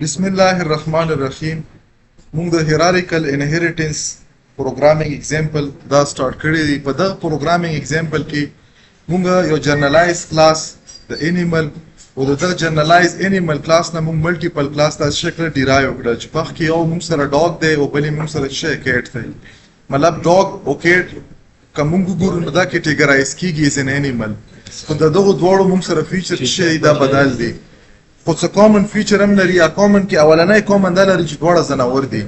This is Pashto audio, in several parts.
بسم الله الرحمن الرحیم. موږ د hierarchical inheritance programming example دا start کړی دی. په دغه programming example کې موږ یو generalized class د animal او دغه generalized animal class نه موږ multiple class ته شکل derive کړل چې په کې یو موږ سره dog دی او بل موږ سره cat دی. مطلب dog او cat کوم ګورو نو دا categorize کیږي as an animal. خو دغه دواړو موږ سره feature شي دا بدل دي. خو څه کامن فیچر هم لري. کامن کې اولنۍ کامن دا لري چې دواړه ځناور دي.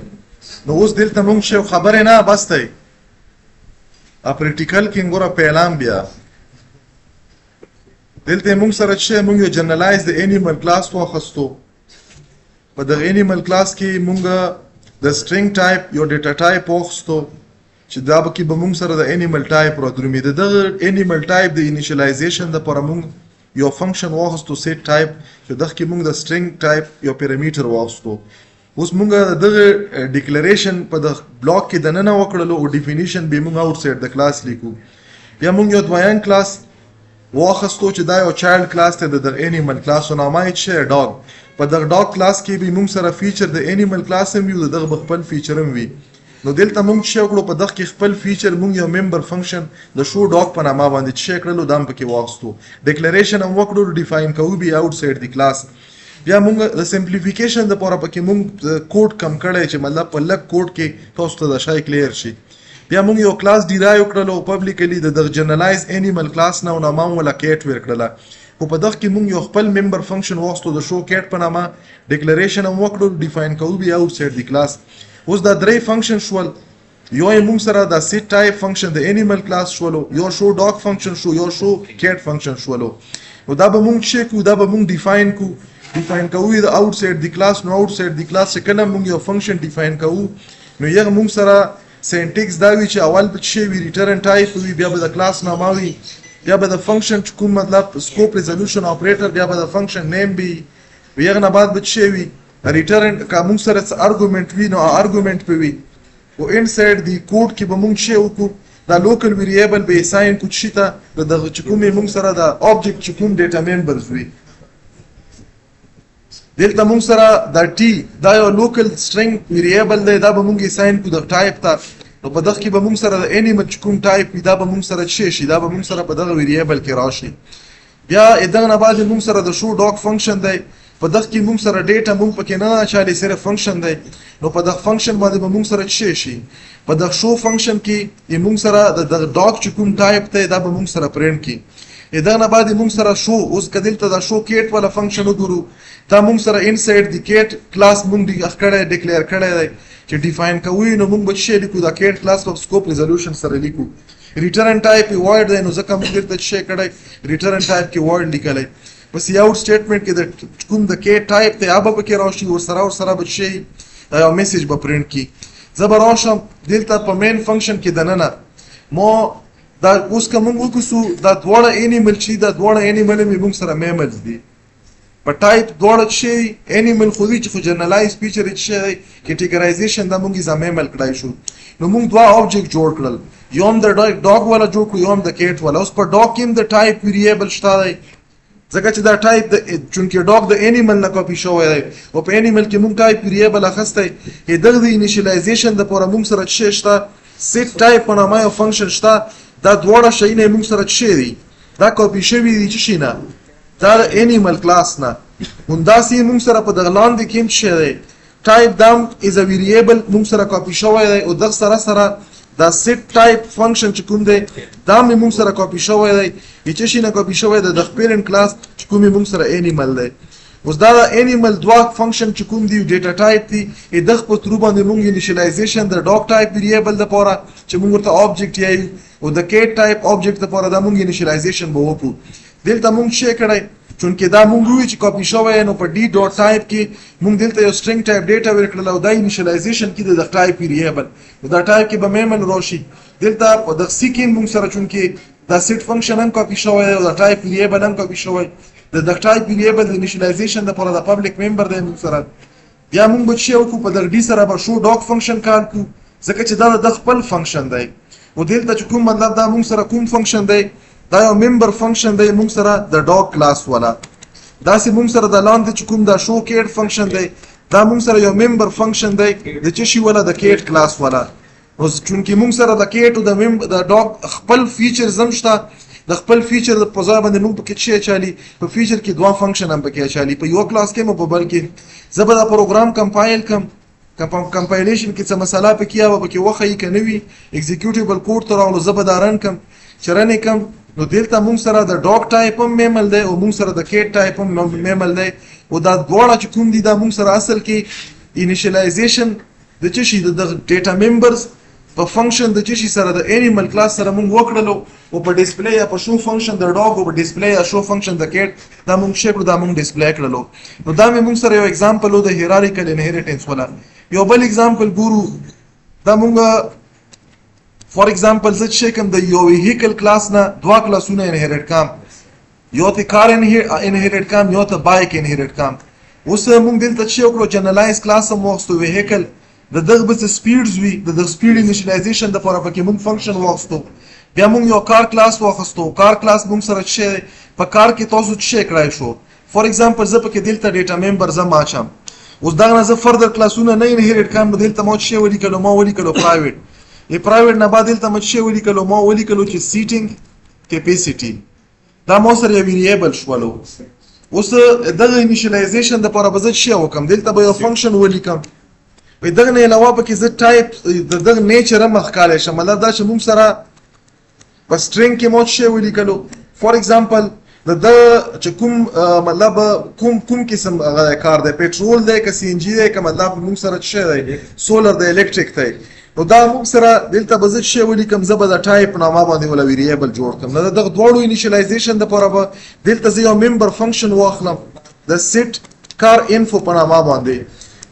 نو اوس دلته موږ شی خبرې نه بس دی. پریکټیکل کې ګوره پیلام بیا دلته موږ سره چې موږ یو جنرالایز د انیمل کلاس واخستو. په دغه انیمل کلاس کې موږ د سټرینګ ټایپ یو ډیټا ټایپ واخستو چې دا به کې به موږ سره د انیمل ټایپ را درومي. دغه انیمل ټایپ د انیشلایزیشن لپاره موږ یو فنکشن واخستو سیټ ټایپ چې دغه کې موږ د سټرینګ ټایپ یو پیرامیټر واخستو. اوس موږ دغه ډیکلیریشن په د بلاک کې دننه وکړلو او ډیفینیشن به موږ آوټ سایډ د کلاس لیکو. بیا موږ یو دویم کلاس واخستو چې دا یو چایلډ کلاس ته د انیمل کلاس او نامه یې چې ډاګ. په دغه ډاګ کلاس کې به موږ سره فیچر د انیمل کلاس هم وي، دغه خپل فیچر هم وي. نو دلته موږ چې وکړو په دغه کې خپل فیچر موږ یو ممبر فنکشن د شو ډاګ په نامه باندې چې کړلو دام پکې واخستو. ډیکلیریشن هم وکړو، ډیفاین کوو به آوټ سایډ دی کلاس. بیا موږ د سمپلیفیکیشن لپاره پکې موږ کوډ کم کړی چې مطلب په لږ کوډ کې تاسو ته د شای کلیر شي. بیا موږ یو کلاس ډیرایو کړلو پبلیکلی د جنرالایز انیمل کلاس نه او نامه ولا کیټ ورکړله. خو په دغه کې موږ یو خپل ممبر فنکشن واخستو د شو کیټ په نامه. ډیکلیریشن هم وکړو، ډیفاین کوو به آوټ سایډ دی کلاس. اوس دا درې فنکشن شول. یو موږ سره د سیټ ټایپ فنکشن د انیمل کلاس شولو، یو شو ډاګ فنکشن شو، یو شو کیټ فنکشن شولو. نو دا به موږ چې کو دا به موږ ډیفاین کوو د آوټ سایډ دی کلاس. نو آوټ سایډ دی کلاس چې کله موږ یو فنکشن ډیفاین کوو نو یغه موږ سره سینټیکس دا وی چې اول به شی وی ریټرن ټایپ وی، بیا به د کلاس نامه وی، بیا به د فنکشن کوم مطلب سکوپ ریزولوشن اپریټر، بیا به د فنکشن نیم بی، یغه نه بعد به شی وی ریټرن کا موږ سره ارګومنت وی. نو ارګومنت په وی او انسایډ دی کوډ کې به موږ شی وکړو دا لوکل ویریبل به اساین کو شي ته د کومې موږ سره د آبجیکټ چې کوم ډیټا ممبرز وي. دلته موږ سره دا ټی دا یو لوکل سټرینګ ویریبل دی، دا به موږ اساین کو د ټایپ ته. نو په دغه کې به موږ سره د انیمل چې کوم ټایپ وي دا به موږ سره شي، دا به موږ سره په دغه ویریبل کې راشي. بیا دغه نه بعد موږ سره د شو ډاګ فنکشن دی. په دغه کې موږ سره ډیټا موږ پکې نه چالي سره فنکشن دی. نو په دغه فنکشن باندې به موږ سره شي. په دغه شو فنکشن کې موږ سره د ډاګ چې کوم ټایپ دی دا به موږ سره پرینټ کی. دا نه بعد موږ سره شو اوس کدلته د شو کیټ ولا فنکشن وګورو دا موږ سره انسایډ دی کیټ کلاس موږ دی اخکړه ډیکلیئر کړی دی چې ډیفاین کوي. نو موږ به شی لیکو دا کیټ کلاس په سکوپ ریزولوشن سره لیکو. ریټرن ټایپ وایډ دی، نو ځکه موږ درته شی کړی ریټرن ټایپ کې وایډ لیکلی. بس یو سټیټمنټ کې د کوم د کیټ ټایپ ته هغه به کې راشي او سره به شی یو میسج به پرینټ کی. زبر راشم دلته په مین فنکشن کې دننه مو دا اوس کوم وکړو دا دواړه انیمل چې دا دواړه انیمل موږ سره میملز دي. په ټایپ دواړه شی انیمل خو دي چې جنرالایز فیچر شي کیټیګرایزیشن دا موږ یې میمل کړای شو. نو موږ دوه آبجیکټ جوړ کړل، یو هم د ډاګ والا جوړ کړو، یو هم د کیټ والا. اوس په ډاګ کې د ټایپ ویریبل شته دی ځکه چې دا ټایپ د چونکې ډاګ د انیمل نه کاپی شوی دی او په انیمل کې موږ ټایپ ویریبل اخستی. دغه د انیشلایزیشن لپاره موږ سره څه شته سیټ ټایپ په نامه یو فنکشن شته. دا دواړه شیونه موږ سره څه دي دا کاپی شوی دي چې شي نه دا د انیمل کلاس نه. همداسې موږ سره په دغه لاندې کې څه دی ټایپ دام از ا ویریبل موږ سره کاپی شوی دی او دغه سره دا سیټ ټایپ فنکشن چې کوم دی دا موږ سره کاپی شوی دی چې شي نه کاپی شوی دی د پیرنټ کلاس چې کوم موږ سره انیمل دی. اوس دا د انیمل دوا فنکشن چې کوم دی ډیټا ټایپ دی دغه په تر باندې موږ انیشلایزیشن د ډاګ ټایپ ویریبل لپاره چې موږ ورته آبجیکټ یې او د کیټ ټایپ آبجیکټ لپاره دا موږ انیشلایزیشن به وکړو. دلته موږ څه کړی چونکې دا موږ وی چې کاپی شوی نو په ډی ډاټ ټایپ کې موږ دلته یو سټرینګ ټایپ ډیټا ورکړل او دا انیشلایزیشن کې د ټایپ ویریبل دا ټایپ کې به میمل راشي. دلته په د سی کې موږ سره چونکې دا سیټ فنکشن هم کاپی شوی او دا ټایپ ویریبل هم کاپی شوی د ټایپ ویریبل د انیشلایزیشن لپاره د پبلک ممبر دی موږ سره. بیا موږ به څه وکړو په د ډی سره به شو ډاګ فنکشن کار کو ځکه چې دا د خپل فنکشن دی. او دلته چې کوم مطلب دا موږ سره کوم فنکشن دی دا یو ممبر فنکشن دی موږ سره د ډاګ کلاس والا. دا سه موږ سره د لاندې چې کوم دا شو کیټ فنکشن دی دا مونږ سره یو ممبر فنکشن دی د څه شي والا د کیټ کلاس والا. نو چونکې مونږ سره د کیټ او د ډاګ خپل فیچرز هم شته، د خپل فیچر په ځای باندې موږ پکې څه اچالي، په فیچر کې دوه فنکشن هم پکې اچالي، په یو کلاس کې مو په بل کې. زه به دا پروګرام کمپایل کم، کمپایلیشن کې څه مسله پکې یا پکې وښیي که نه وي، ایگزیکیوټیبل کوډ ته راغلو، زه به دا رن کم. چې رن یې کم نو دلته مونږ سره د ډاګ ټایپ هم میمل دی او مونږ سره د کیټ ټایپ هم میمل دی. او دا دواړه چې کوم دي دا مونږ سره اصل کې انیشیلایزیشن د څه شي د ډیټا ممبرز په فنکشن د څه شي سره د انیمل کلاس سره مونږ وکړلو، او په ډسپلی یا په شو فنکشن د ډاګ او په ډسپلی یا شو فنکشن د کیټ دا مونږ شي کړو، دا مونږ ډسپلی کړلو. نو دا مې مونږ سره یو اگزامپل و د هیرارچیکل انهریټنس والا. یو بل اگزامپل ګورو، دا مونږ فور ایگزامپل زه چې کوم د یو ویهیکل کلاس نه دوه کلاسونه انهریټ کام، یو ته کار انهریټ کام، یو ته بایک انهریټ کام. اوس مونږ دلته چې وکړو جنرالایز کلاس هم واخستو ویهیکل، د دغه به څه سپیډز وي، د دغه سپیډ انیشیلایزیشن دپاره پکې مونږ فنکشن واخستو. بیا مونږ یو کار کلاس واخستو، کار کلاس مونږ سره چې په کار کې تاسو څه کړای شو. فور ایگزامپل زه پکې دلته ډیټا ممبر زه ماچم. اوس دغه نه زه فردر کلاسونه نه انهریټ کړم، نو دلته ما څه ولیکلو، ما ولیکلو پرایویټ. پرایویټ نه بعد دلته ما څه ولیکلو، ما ولیکلو چې سیټینګ کیپیسیټي، دا ما سره یو ویریبل شولو. اوس دغه انیشیلایزیشن دپاره به زه څه وکړم، دلته به یو فنکشن ولیکم. دغه نه علاوه پکې زه ټایپ د دغه نیچر هم ښکالی شم، مطلب دا چې مونږ سره په سټرینګ کې مو څه ولیکلو. فور ایگزامپل د چې کوم مطلب کوم قسم هغه کار دی، پټرول دی که سی ان جي دی که مطلب مونږ سره څه دی، سولر دی، الکتریک دی. نو دا مونږ سره دلته به زه څه ولیکم، زه به د ټایپ نامه باندې ولا ویریبل جوړ کړم. نو د دغه دواړو انیشیلایزیشن دپاره به دلته زه یو ممبر فنکشن واخلم د سیټ کار انفو په نامه باندې.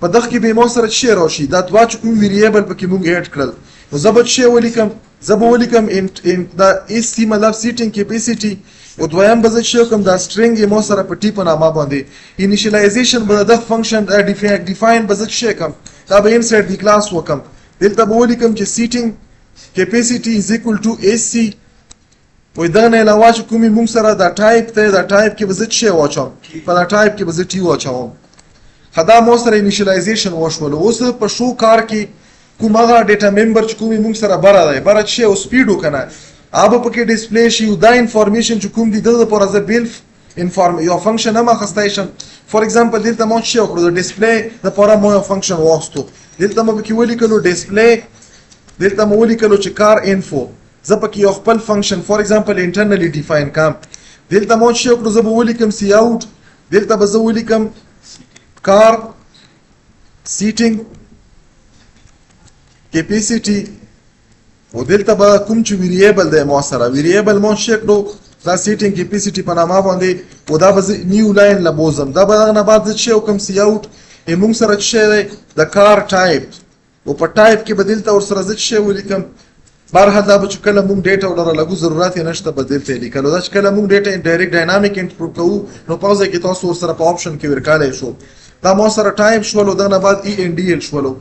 په دغه کې به مو سره څه راشي، دا دوه چې کوم ویریبل پکې مونږ اډ کړل. نو زه به څه ولیکم، زه به ولیکم دا اس سی مطلب سیټینګ کیپیسیټي، او دویم به زه څه وکړم دا سټرینګ یې مو سره په ټي په نامه باندې. انیشیلایزیشن به د فنکشن ډیفاین به زه څه کړم، دا به انسایډ دی کلاس وکړم. دلته به ولیکم چې سیټینګ کیپیسیټي از ایکوال ټو اس سی. وای دغه نه علاوه چې کومې مونږ سره دا ټایپ دی، دا ټایپ کې به زه څه واچوم، په دا ټایپ کې به زه ټي واچوم. دا مو سره انیشیلایزیشن وشول. اوس په شو کار کې کوم هغه ډیټا ممبر چې کومې مونږ سره بره دی، بره څه او سپیډ وکنه هغه پکې ډسپلی شي، او دا انفارمیشن چې کوم دی دغه لپاره زه بیل یو فنکشن هم اخیستی شم. فور ایگزامپل دلته مو څه وکړو، د ډسپلی دپاره مو یو فنکشن واخیستو. دلته مو پکې ولیکلو ډسپلی، دلته مو ولیکلو چې کار انفو، زه پکې یو خپل فنکشن فور ایگزامپل انټرنلی ډیفاین کم. دلته مو څه وکړو، زه به ولیکم سی اوټ، دلته به زه ولیکم کار سیټینګ کیپیسیټي، او دلته به کوم چې ویریبل دی ما سره ویریبل مو څه کړو دا سیټینګ کیپیسیټي په نامه باندې، او دا به نیو لاین لبوزم. دا به دغه نه بعد زه څه وکړم سی اوټ، مونږ سره څه دی د کار ټایپ، او په ټایپ کې به دلته ورسره زه څه ولیکم. بهرحال دا به چې کله مونږ ډیټا ورلګو ضرورت یې نشته به دلته یې لیکلو. دا چې کله مونږ ډیټا ډایرکټ ډاینامیک انټرپټ کوو نو په ځای کې تاسو ورسره په آپشن کې ورکالی شو. دا مو سره ټایپ شولو، دغه نه بعد ای ان ډي ال شولو.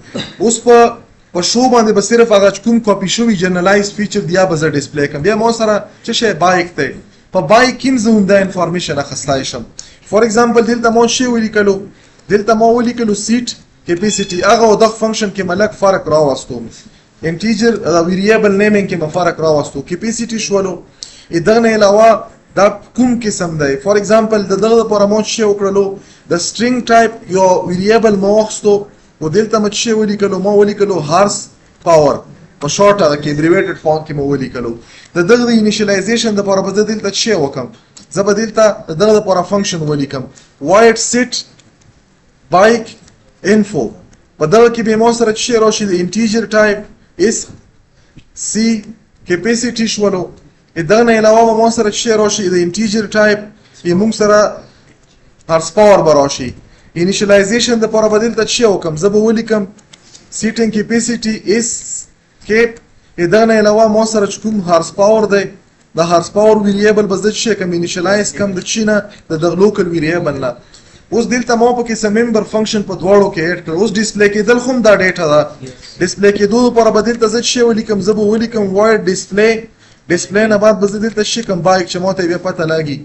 اوس په شو باندې به صرف هغه کوم کاپي شوي جنرالایز فیچر دی به زه ډسپلی کړم. بیا مو سره څه شی بایک دی، په بایک کې هم زه همدا انفارمیشن اخیستی شم. فور ایگزامپل دلته مو څه ولیکلو، دلته مو ولیکلو سیټ کیپیسیټي، هغه او دغه فنکشن کې ملک فرق راوستو، انټیجر دا ویریبل نیمینګ کې مې فرق راوستو، کیپیسیټي شولو. دغه نه علاوه دا کوم قسم دی، فور ایگزامپل د دغه لپاره مو څه وکړلو، د سټرینګ ټایپ یو ویریبل مو واخیستو، او دلته مو څه ولیکلو، مو ولیکلو هارس پاور په شارټ هغه کې ابریویټډ فارم کې مو ولیکلو. د دغه د انیشیلایزیشن دپاره به زه دلته څه وکړم، زه به دلته د دغه لپاره فنکشن ولیکم وایډ سیټ بایک انفو. په دغه کې به مو سره څه راشي، د انټیجر ټایپ اس سی کیپیسیټي شولو. دغه نه علاوه به مو سره څه راشي، د انټیجر ټایپ یې مونږ سره هارس پاور به راشي. انیشیلایزیشن دپاره به دلته څه وکړم، زه به ولیکم سیټینګ کیپیسیټي اس کیپ. دغه نه علاوه مو سره چې کوم هارس پاور دی، د هارس پاور ویریبل به زه څه کړم، انیشیلایز کړم د څه نه، د دغه لوکل ویریبل نه. اوس دلته مو پکې څه ممبر فنکشن په دواړو کې اډ کړل. اوس ډسپلی کېدل خو هم دا ډیټا ده، ډسپلی کېدو لپاره به دلته زه څه ولیکم، زه به ولیکم وایډ ډسپلی. ډسپلی نه بعد به زه دلته څه کړم بایک، چې ماته یې بیا پته لګي.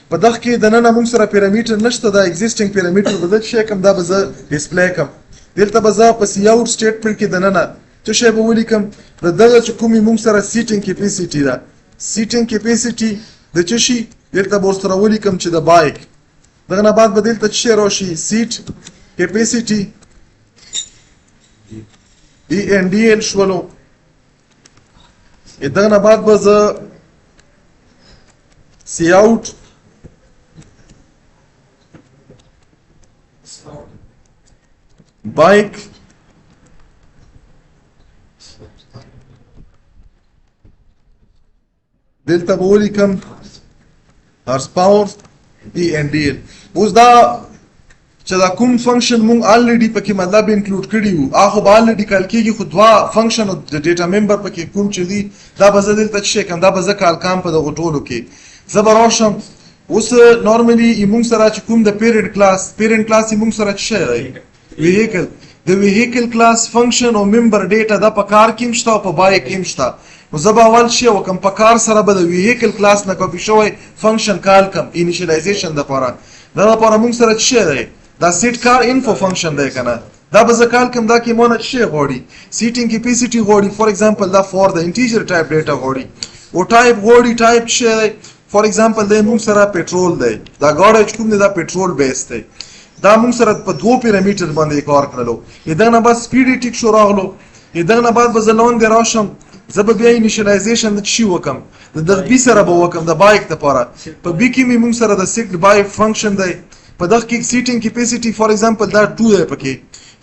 په دغه کې دننه موږ سره پیرامیټر نشته دا ایگزیسټینګ پیرامیټر به څه کوم دا به زه ډیسپلی کوم دلته به زه په سی اوټ سټیټمنټ کې دننه څه شی به ولیکم د دغه چې کومې موږ سره سیټینګ کیپیسټي ده سیټینګ کیپیسټي د څه شي دلته به ورسره ولیکم چې د بایک دغه نه بعد به دلته څه شی راشي سیټ کیپیسټي ENDL شولو دغه نه بعد به زه سی اوټ بایک دلته به ولیکم هارس پاور ENDL اوس دا چې دا کوم فنکشن مونږ الریډي پکې مطلب انکلوډ کړی وو هغه به الریډي کال کېږي خو دوه فنکشن د ډیټا ممبر پکې کوم چې دي دا به زه دلته څه کوم دا به زه کال کام په دغه ټولو کې زه به راشم اوس نارملي مونږ سره چې کوم د پیرنټ کلاس مونږ سره څه دی ویهیکل د ویهیکل کلاس فنکشن او ممبر ډیټا دا په کار کې مشته او په بایک کې مشته نو زه به اول شی وکم په کار سره به د ویهیکل کلاس نه کاپي شوی فنکشن کال کم انیشیلایزیشن دپاره دا دپاره مونږ سره څه دی دا سیټ کار انفو فنکشن دی کنه دا به زه کال کوم دا کې مونږ څه غواړي سیټینګ کیپیسټي غواړي فور ایگزامپل دا فور د انټیجر ټایپ ډیټا غواړي او ټایپ غواړي ټایپ څه دی فور ایگزامپل د مونږ سره پټرول دی دا غاړه چې کوم دی دا پټرول بیس دی دا مونږ سره په دوه پیرامیټر باندې کار کړلو دا نه بعد سپیډ ټیک شو راغلو دا نه بعد به زه لاندې راشم زه به بیا انیشیلایزیشن د چی وکم د دغه بي سره به وکم د بایک لپاره په بي کې مې مونږ سره د سیټ بایک فنکشن دی په دغه کې سیټینګ کیپیسټي فور ایگزامپل دا 2 دی پکې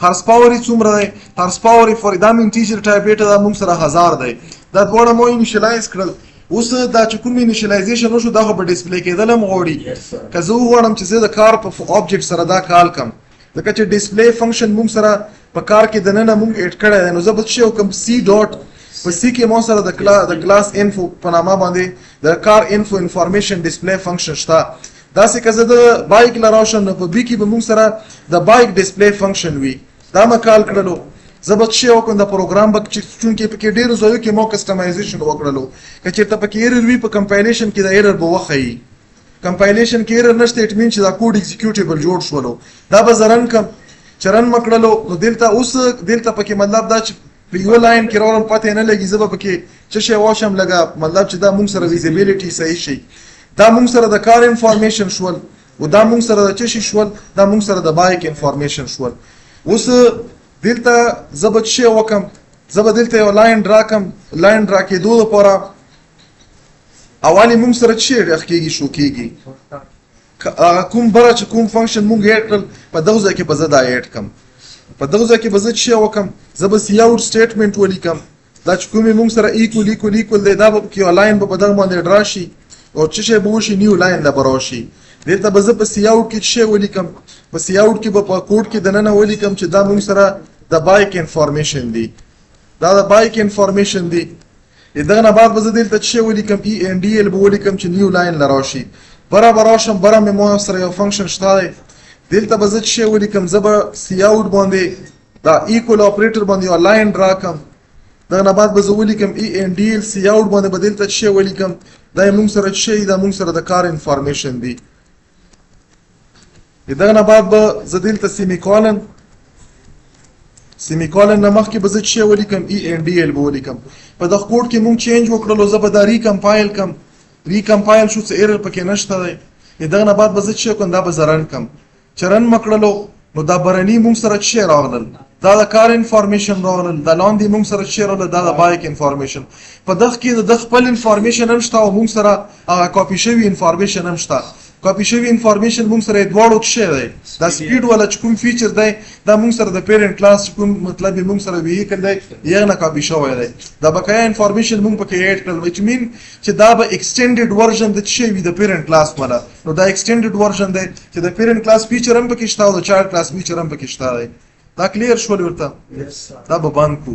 هارس پاور یې څومره دی هارس پاور یې فور دا انټیجر ټایپ ډیټا دا مونږ سره 1000 دی دا دواړه مو انیشیلایز کړل اوس دا چې کوم انیشیلایزیشن وشو دا په ډیسپلی کېدل هم غواړي که زه وغواړم چې زه د کار په آبجیکټ سره دا کال کم ځکه چې ډیسپلی فنکشن مونږ سره په کار کې دننه مونږ اډ کړی دی نو زه به څه وکړم سی ډاټ په سی کې مو سره د کلاس انفو په نامه باندې د کار انفو انفارمیشن ډیسپلی فنکشن شته داسې که زه د بایک له راشم نو په بي کې به مونږ سره د بایک ډیسپلی فنکشن وي دا مه کال کړلو زه به څه وکړم د پروګرام به چونکې پکې ډېرو ځایو کې مو کسټمایزیشن وکړلو که چېرته پکې ایرر وي په کمپایلیشن کې د ایرر به وښیي کمپایلیشن کې ایرر نشته اټ مین چې دا کوډ ایگزیکیوټیبل جوړ شولو دا به زه رن کم چې رن مه کړلو نو دلته اوس دلته پکې مطلب دا چې په یو لاین کې راوړم پته نه لګي زه به پکې څه شی واشم لږه مطلب چې دا مونږ سره ویزیبیلیټي صحیح شي دا مونږ سره د کار انفارمیشن شول او دا مونږ سره د څه شي شول دا مونږ سره د بایک انفارمیشن شول اوس دلته زه به څه وکم زه به دلته یو لاین ډرا کم لاین ډرا کېدو لپاره اولې مونږ سره څه ډخ کېږي شو کېږي کوم بره چې کوم فنکشن مونږ اډ کړل په دغه ځای کې به زه دا اډ کم په دغه ځای کې به زه څه وکم زه به سی اوټ سټیټمنټ ولیکم دا چې کومې مونږ سره ایکول دی دا به کې یو لاین به په دغه باندې ډرا شي او څه شی به وشي نیو لاین له به راشي دلته به زه په سی اوټ کې څه ولیکم په سی اوټ کې به په کوډ کې دننه ولیکم چې دا مونږ سره د بایک انفارمیشن دی دا د بایک انفارمیشن دی دغه نه بعد به زه دلته څه ولیکم ENDL به ولیکم چې نیو لاین له راشي بره به راشم بره مې مو سره یو فنکشن شته دی دلته به زه څه ولیکم زه به سی اوټ باندې دا ایکول اپریټر باندې یو لاین ډرا کم دغه نه بعد به زه ولیکم ENDL سی اوټ باندې به دلته څه ولیکم دا مونږ سره څه دا مونږ سره د کار انفارمیشن دی دغه نه بعد به زه دلته سیمی کولن نه مخکې به زه څه ولیکم ENDL به ولیکم په دغه کوډ کې مونږ چینج وکړلو زه به دا ریکمپایل کم ریکمپایل شو څه ایرر پکې نشته دی دغه نه بعد به زه څه کوم دا به زه رن کم چې رن مه کړلو نو دا برني مونږ سره څه راغلل دا د کار انفارمیشن راغلل دا لاندې مونږ سره څه راغلل دا د بایک انفارمیشن په دغه کې د خپل انفارمیشن هم شته او مونږ سره هغه کاپي شوی انفارمیشن هم شته کاپي شوی انفارمیشن مونږ سره دواړو څه دی دا سپیډ ولا چې کوم فیچر دی دا مونږ سره د پیرنټ کلاس کوم مطلب مونږ سره ویهیکل دی یې نه کاپي شوی دی دا بقایا انفارمیشن مونږ پکې اډ کړل which mean چې دا به ایکسټینډډ ورژن د څه وي د پیرنټ کلاس ولا نو دا ایکسټینډډ ورژن دی چې د پیرنټ کلاس فیچر هم پکې شته او د چایلډ کلاس فیچر هم پکې شته دی دا کلیر شول ورته دا به باندې کو